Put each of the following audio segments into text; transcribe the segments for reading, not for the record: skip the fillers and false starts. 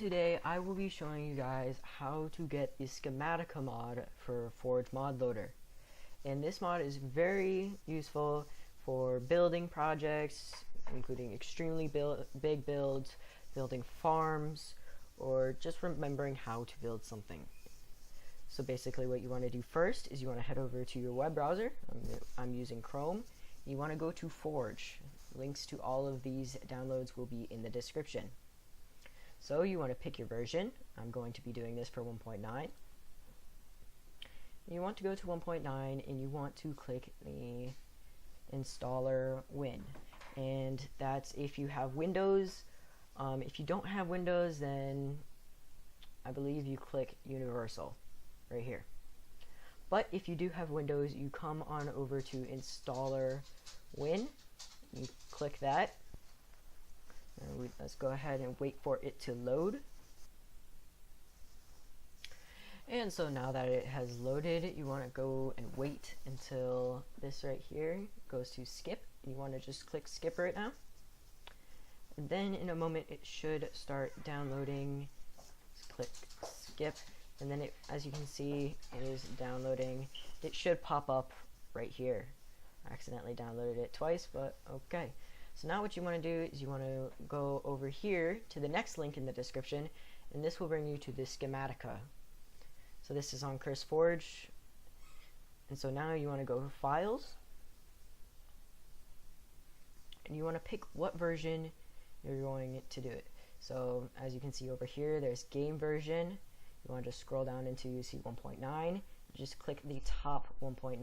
today I will be showing you guys how to get the Schematica mod for Forge Mod Loader. And this mod is very useful for building projects, including extremely big builds, building farms, or just remembering how to build something. So basically what you want to do first is you want to head over to your web browser. I'm using Chrome. You want to go to Forge. Links to all of these downloads will be in the description. So you want to pick your version. I'm going to be doing this for 1.9. You want to go to 1.9 and you want to click the installer win. And that's if you have Windows. If you don't have Windows, then I believe you click Universal right here. But if you do have Windows, you come on over to installer win. You click that. Let's go ahead and wait for it to load. And so now that it has loaded, you want to go and wait until this right here goes to skip. You want to just click skip right now. And then in a moment it should start downloading. Just click skip, and then as you can see, it is downloading. It should pop up right here. I accidentally downloaded it twice, but okay. So now what you want to do is you want to go over here to the next link in the description, and this will bring you to the Schematica. So this is on CurseForge, and so now you want to go to Files, and you want to pick what version you're going to do it. So as you can see over here, there's game version. You want to just scroll down until you see 1.9. Just click the top 1.9.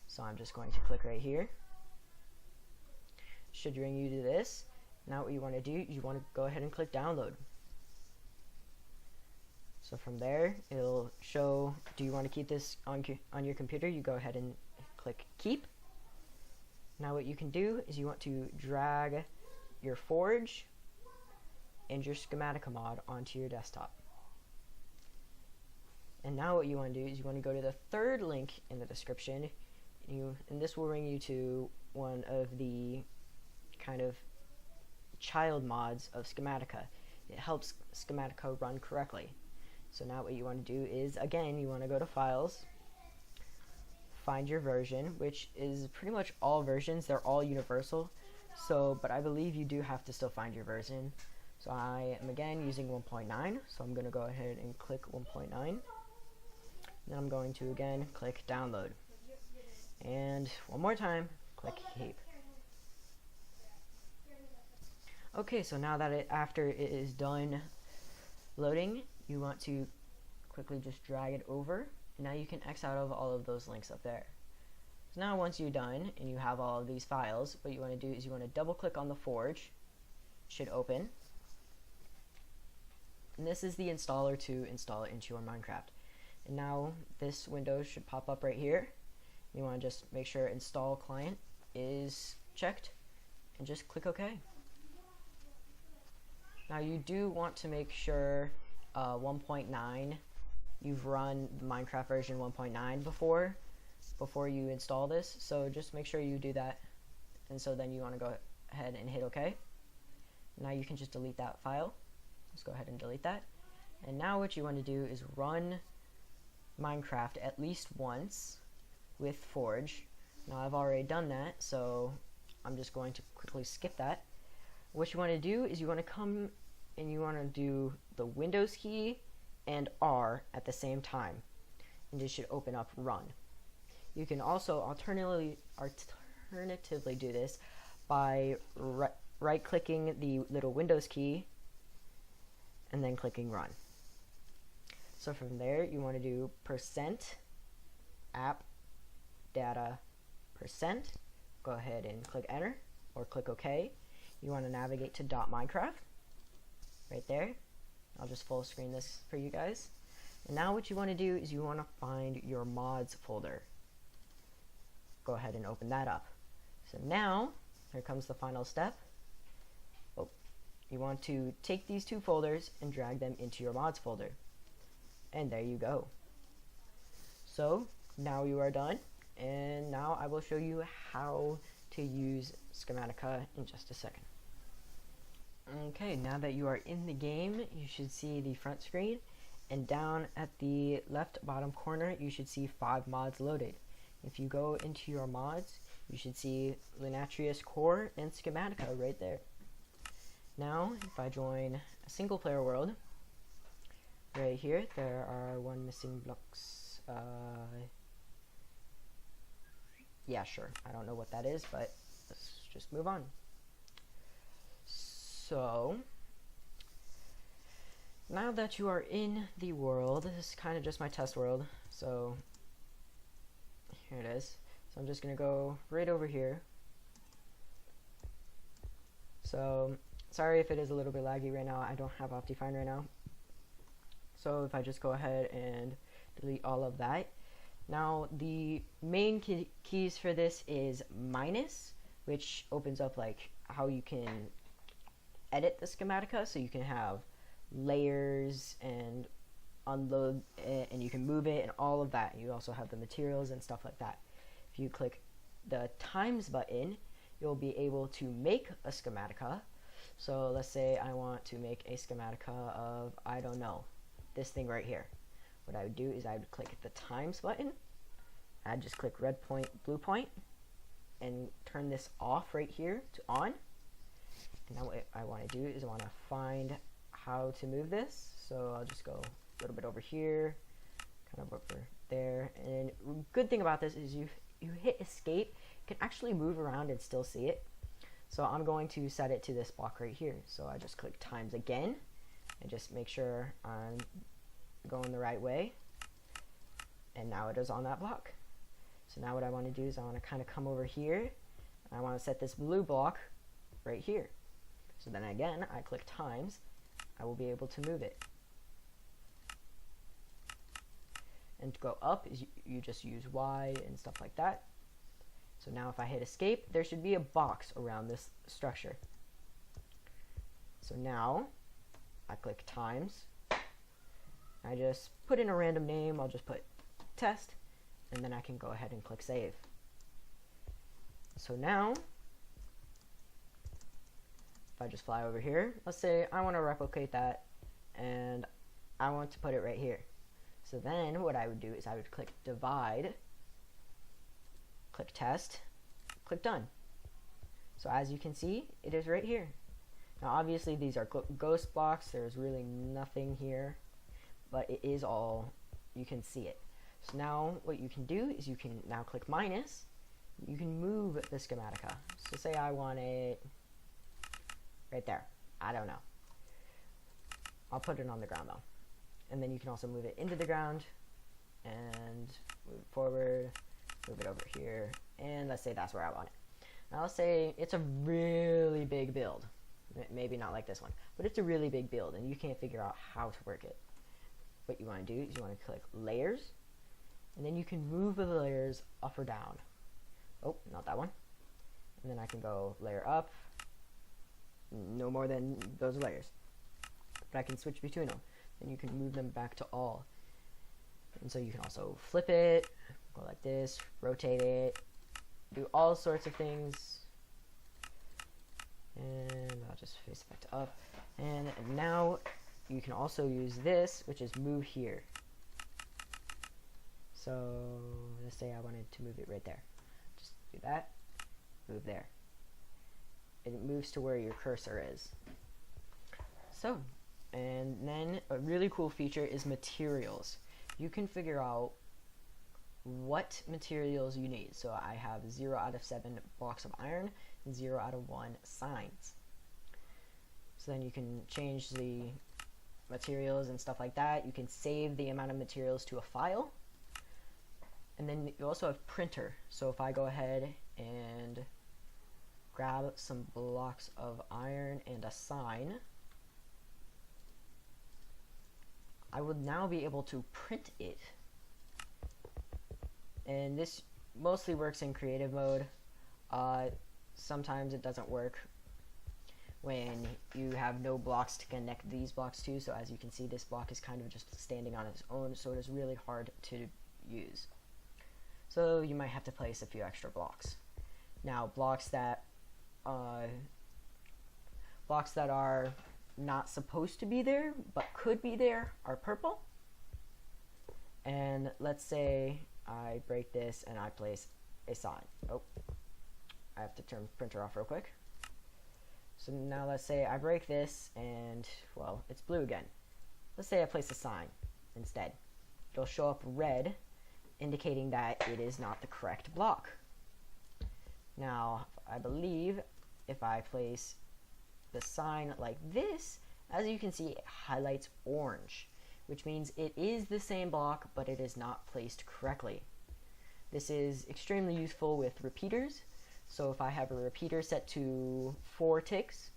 So I'm just going to click right here. Should bring you to this. Now what you want to do, you want to go ahead and click download. So from there, it'll show, do you want to keep this on your computer? You go ahead and click keep. Now what you can do is you want to drag your Forge and your Schematica mod onto your desktop. And now what you want to do is you want to go to the third link in the description, and this will bring you to one of the kind of child mods of Schematica. It helps Schematica run correctly. So now what you want to do is, again, you want to go to Files, find your version, which is pretty much all versions. They're all universal. So, but I believe you do have to still find your version. So I am again using 1.9. So I'm going to go ahead and click 1.9. Then I'm going to again click download. And one more time, click keep. Okay, so now that after it is done loading, you want to quickly just drag it over. And now you can X out of all of those links up there. So now once you're done and you have all of these files, what you want to do is you want to double click on the Forge. It should open. And this is the installer to install it into your Minecraft. And now this window should pop up right here. You want to just make sure install client is checked and just click OK. Now you do want to make sure 1.9, you've run the Minecraft version 1.9 before you install this, so just make sure you do that. And so then you want to go ahead and hit OK. Now you can just delete that file. Let's go ahead and delete that. And now what you want to do is run Minecraft at least once with Forge. Now I've already done that, so I'm just going to quickly skip that. What you want to do is you want to come and you want to do the Windows key and R at the same time, and it should open up Run. You can also alternatively do this by right clicking the little Windows key and then clicking Run. So from there you want to do %app data %. Go ahead and click enter or click OK. You want to navigate to .minecraft right there. I'll just full screen this for you guys. And now what you want to do is you want to find your mods folder. Go ahead and open that up. So now here comes the final step. You want to take these two folders and drag them into your mods folder. And there you go. So now you are done, and now I will show you how to use Schematica in just a second. Okay, now that you are in the game, you should see the front screen, and down at the left bottom corner, you should see 5 mods loaded. If you go into your mods, you should see Linatrius Core and Schematica right there. Now, if I join a single player world, right here, there are 1 missing blocks. Yeah, sure. I don't know what that is, but let's just move on. So, now that you are in the world, this is kind of just my test world, so here it is. So I'm just going to go right over here. So, sorry if it is a little bit laggy right now. I don't have Optifine right now. So if I just go ahead and delete all of that. Now, the main keys for this is minus, which opens up like how you can edit the schematica, so you can have layers and unload it, and you can move it and all of that. You also have the materials and stuff like that. If you click the times button, you'll be able to make a schematica. So let's say I want to make a schematica of, I don't know, this thing right here. What I would do is I would click the times button. I'd just click red point, blue point, and turn this off right here to on. And now what I want to do is I want to find how to move this. So I'll just go a little bit over here, kind of over there. And good thing about this is you hit escape, you can actually move around and still see it. So I'm going to set it to this block right here. So I just click times again and just make sure I'm going the right way. And now it is on that block. So now what I want to do is I want to kind of come over here, and I want to set this blue block right here. So then again, I click times, I will be able to move it. And to go up is you just use Y and stuff like that. So now if I hit escape, there should be a box around this structure. So now I click times. I just put in a random name. I'll just put test, and then I can go ahead and click save. So now, if I just fly over here, let's say I want to replicate that, and I want to put it right here. So then what I would do is I would click divide, click test, click done. So as you can see, it is right here. Now obviously these are ghost blocks, there's really nothing here, but it is all, you can see it. So now what you can do is you can now click minus, you can move the schematica. So say I want it right there, I don't know. I'll put it on the ground though. And then you can also move it into the ground and move it forward, move it over here, and let's say that's where I want it. Now let's say it's a really big build. Maybe not like this one, but it's a really big build and you can't figure out how to work it. What you want to do is you want to click layers, and then you can move the layers up or down. Oh, not that one. And then I can go layer up, no more than those layers. But I can switch between them, and you can move them back to all. And so you can also flip it, go like this, rotate it, do all sorts of things. And I'll just face it back to up. And now you can also use this, which is move here. So let's say I wanted to move it right there. Just do that, move there. It moves to where your cursor is. So, and then a really cool feature is materials. You can figure out what materials you need. So I have 0 out of 7 blocks of iron and 0 out of 1 signs. So then you can change the materials and stuff like that. You can save the amount of materials to a file. And then you also have printer. So if I go ahead and grab some blocks of iron and a sign, I would now be able to print it. And this mostly works in creative mode. Sometimes it doesn't work when you have no blocks to connect these blocks to. So as you can see, this block is kind of just standing on its own, so it is really hard to use. So you might have to place a few extra blocks. Now blocks that Blocks that are not supposed to be there but could be there are purple. And let's say I break this and I place a sign. Oh, I have to turn the printer off real quick. So now let's say I break this and, well, it's blue again. Let's say I place a sign instead. It'll show up red, indicating that it is not the correct block. Now, I believe if I place the sign like this, as you can see, it highlights orange, which means it is the same block, but it is not placed correctly. This is extremely useful with repeaters. So if I have a repeater set to 4 ticks,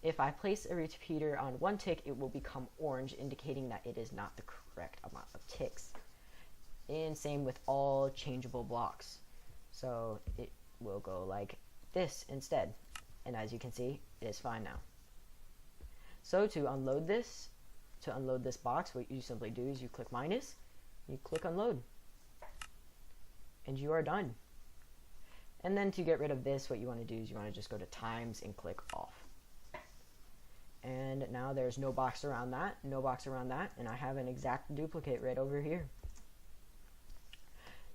if I place a repeater on 1 tick, it will become orange, indicating that it is not the correct amount of ticks. And same with all changeable blocks. So it will go like this instead. And as you can see, it is fine now. So to unload this box, what you simply do is you click minus, you click unload, and you are done. And then to get rid of this, what you want to do is you want to just go to times and click off. And now there's no box around that, and I have an exact duplicate right over here.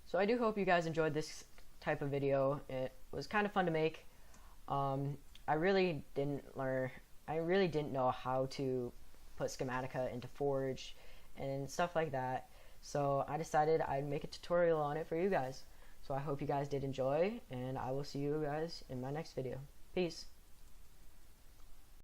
So I do hope you guys enjoyed this type of video. It was kind of fun to make. I really didn't know how to put Schematica into Forge and stuff like that. So I decided I'd make a tutorial on it for you guys. So I hope you guys did enjoy, and I will see you guys in my next video. Peace.